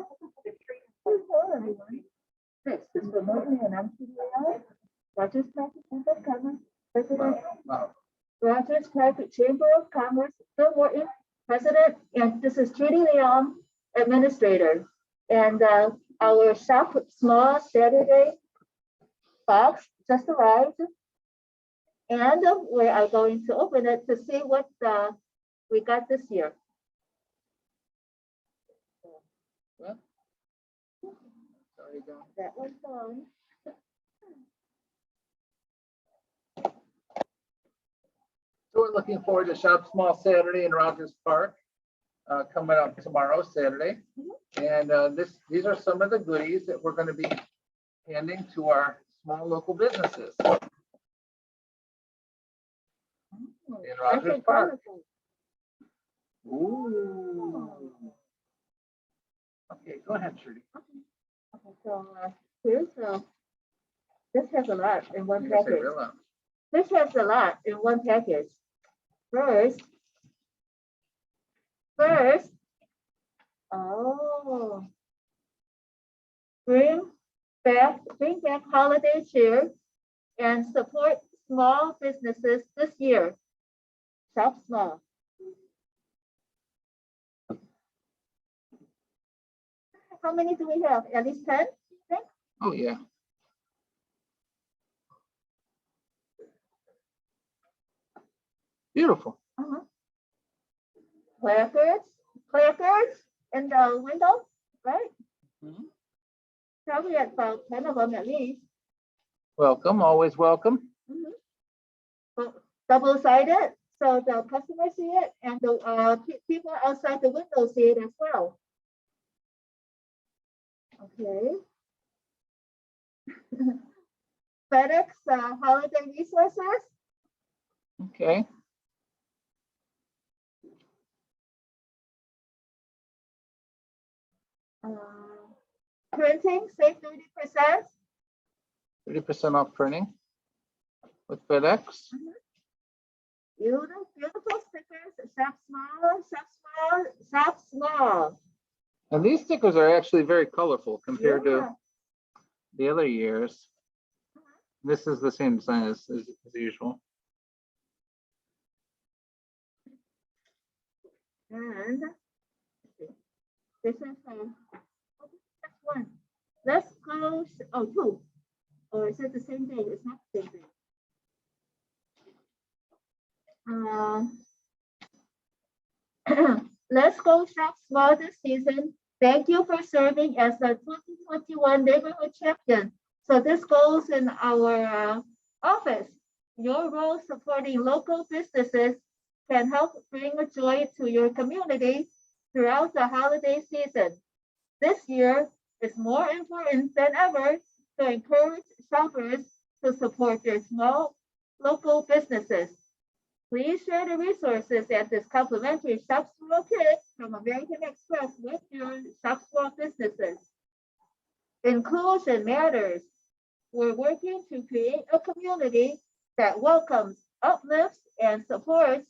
Hello, everyone. This is for Morton and Trudy Leong, Rogers Park Chamber of Commerce, President. Rogers Park Chamber of Commerce, Bill Morton, President, and this is Trudy Leong, Administrator. And our shop small Saturday box just arrived. And we are going to open it to see what we got this year. That one's on. So we're looking forward to Shop Small Saturday in Rogers Park, coming up tomorrow, Saturday. And these are some of the goodies that we're going to be handing to our small local businesses in Rogers Park. Ooh. Okay, go ahead, Trudy. Okay, so here's this has a lot in one package. This has a lot in one package. First, oh, bring back holiday cheer and support small businesses this year. Shop small. How many do we have? At least 10? Oh, yeah. Beautiful. Placards in the window, right? Mhm. Probably about 10 of them at least. Welcome, always welcome. Double-sided, so the customers see it and the people outside the window see it as well. Okay. FedEx holiday resources. Okay. Printing, save 30%. 30% off printing with FedEx. Beautiful stickers. Shop small, shop small, shop small. And these stickers are actually very colorful compared to the other years. This is the same design as usual. And this is that's one. Let's go. Oh, two. Or is it the same thing? It's not the same thing. Let's go shop small this season. Thank you for serving as the 2021 neighborhood champion. So this goes in our office. Your role supporting local businesses can help bring a joy to your community throughout the holiday season. This year is more important than ever to encourage shoppers to support their small local businesses. Please share the resources at this complimentary Shop Small kit from American Express with your Shop Small businesses. Inclusion matters. We're working to create a community that welcomes, uplifts, and supports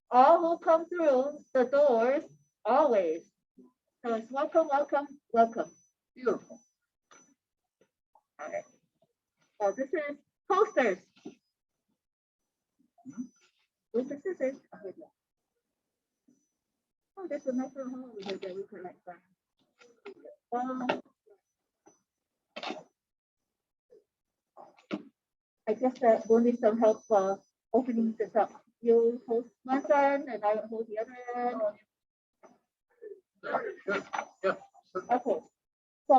all who come through the doors always. So it's welcome, welcome, welcome. Beautiful. All right. So this is posters. With the scissors. Oh, there's a nice little hole over here that we could like that. I guess that we'll need some help opening this up. You hold one end and I will hold the other end. Yeah. Okay. So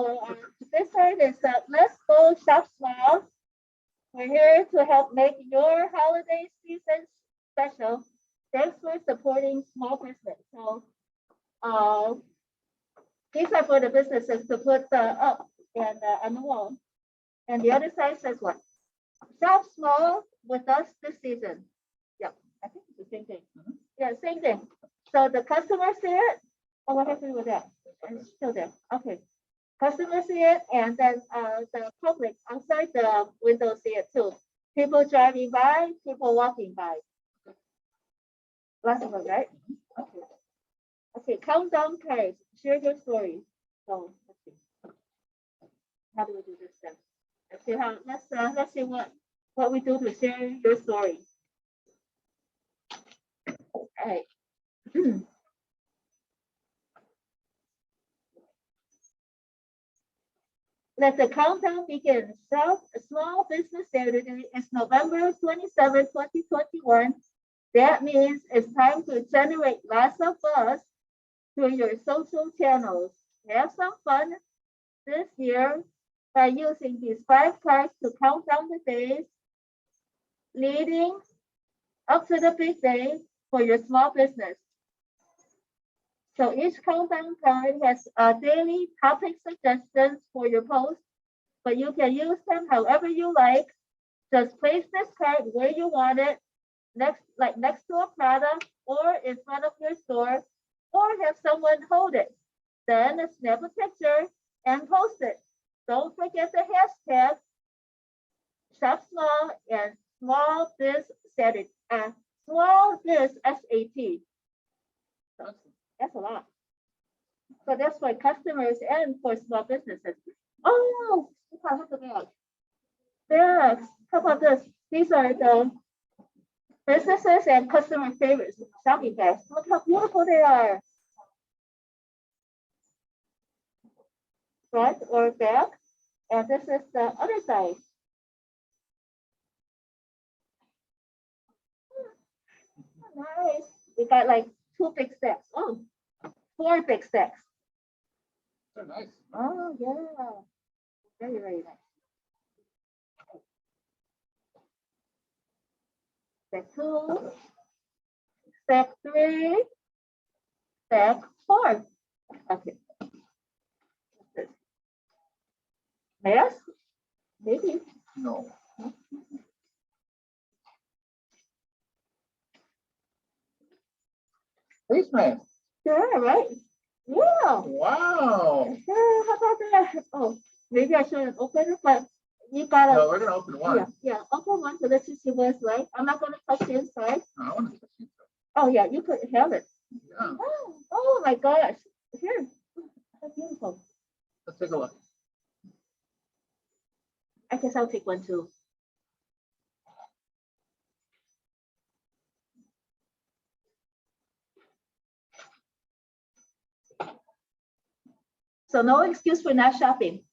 this side is let's go shop small. We're here to help make your holiday season special. Thanks for supporting small business. So these are for the businesses to put up and on the wall. And the other side says what? Shop small with us this season. Yeah, I think it's the same thing. Yeah, same thing. So the customers see it. Oh, what happened with that? It's still there. Okay. Customers see it, and then the public outside the window see it too. People driving by, people walking by. Lots of them, right? Okay. Okay, countdown cards. Share your stories. So let's see. How do we do this then? Let's see what we do to share your story. All right. Let the countdown begin. Small Business Saturday is November 27, 2021. That means it's time to generate lots of buzz through your social channels. Have some fun this year by using these 5 cards to count down the days leading up to the big day for your small business. So each countdown card has daily topic suggestions for your post, but you can use them however you like. Just place this card where you want it, next to a product or in front of your store, or have someone hold it. Then snap a picture and post it. Don't forget the hashtag shop small and small biz Saturday. Small biz SAT. That's a lot. So that's for customers and for small businesses. Oh, look at that. Yes, how about this? These are the businesses and customer favorites. Shopping bags. Look how beautiful they are. Front or back. And this is the other side. Nice. We got like 2 big stacks. Oh, 4 big stacks. They're nice. Oh, yeah. Very, very nice. Stack 2, stack 3, stack 4. Okay. Yes? Maybe. No. Face mask. Sure, right? Yeah. Wow. Sure, how about that? Oh, maybe I shouldn't open it, but you gotta. No, we're gonna open one. Yeah, open one so let's just see what it's like. I'm not gonna touch the inside. I want to see. Oh yeah, you could have it. Yeah. Oh my gosh. Here. How beautiful. Let's take a look. I guess I'll take one too. So no excuse for not shopping.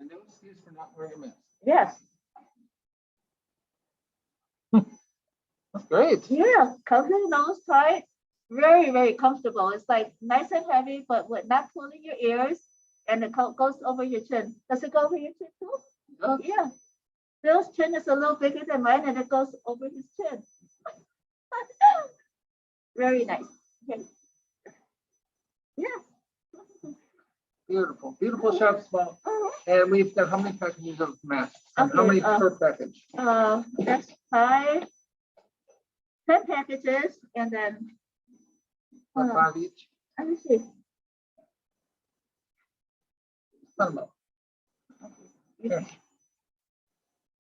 And no excuse for not wearing a mask. Yes. That's great. Yeah, cover your nose tight. Very, very comfortable. It's like nice and heavy, but with not pulling your ears, and it goes over your chin. Does it go over your chin too? Yeah. Yeah. Bill's chin is a little bigger than mine, and it goes over his chin. Very nice. Okay. Yeah. Beautiful. Beautiful shop small. And we've got how many packages of masks? And how Okay, many per package? That's 5, 10 packages, and then About 5 each? let me see. Not about. Here.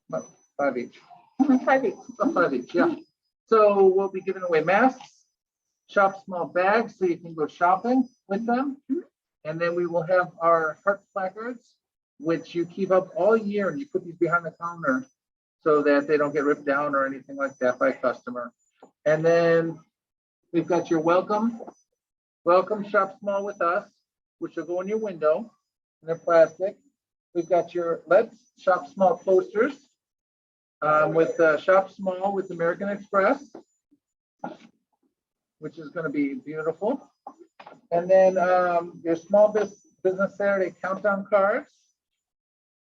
About 5 each. 5 each. About 5 each, yeah. So we'll be giving away masks, shop small bags so you can go shopping with them. And then we will have our heart placards, which you keep up all year, and you put these behind the counter so that they don't get ripped down or anything like that by a customer. And then we've got your welcome shop small with us, which will go in your window, and they're plastic. We've got your let's shop small posters with shop small with American Express, which is going to be beautiful. And then your small business Saturday countdown cards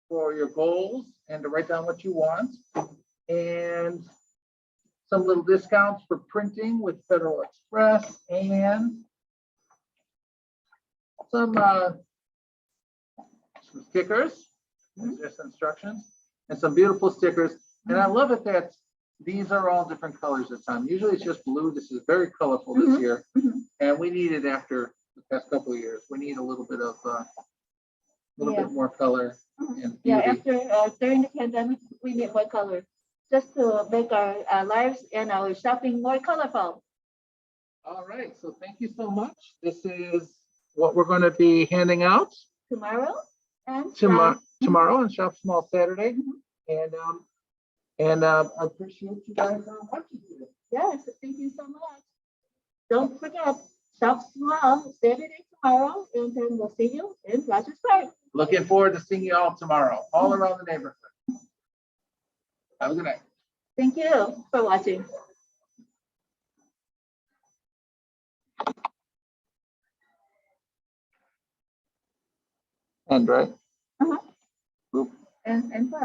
for your goals and to write down what you want. And some little discounts for printing with Federal Express and some stickers, just instructions, and some beautiful stickers. And I love it that these are all different colors this time. Usually it's just blue. This is very colorful this year. And we need it after the past couple of years. We need a little bit of bit more color and beauty. Yeah, after during the pandemic, we need more color just to make our lives and our shopping more colorful. All right, so thank you so much. This is what we're going to be handing out tomorrow and tomorrow on Shop Small Saturday. Mhm. And I appreciate you guys watching today. Yes, thank you so much. Don't forget, shop small Saturday tomorrow, and then we'll see you in Rogers Park. Looking forward to seeing you all tomorrow, all around the neighborhood. Have a good night. Thank you for watching. And right. Uh-huh. And for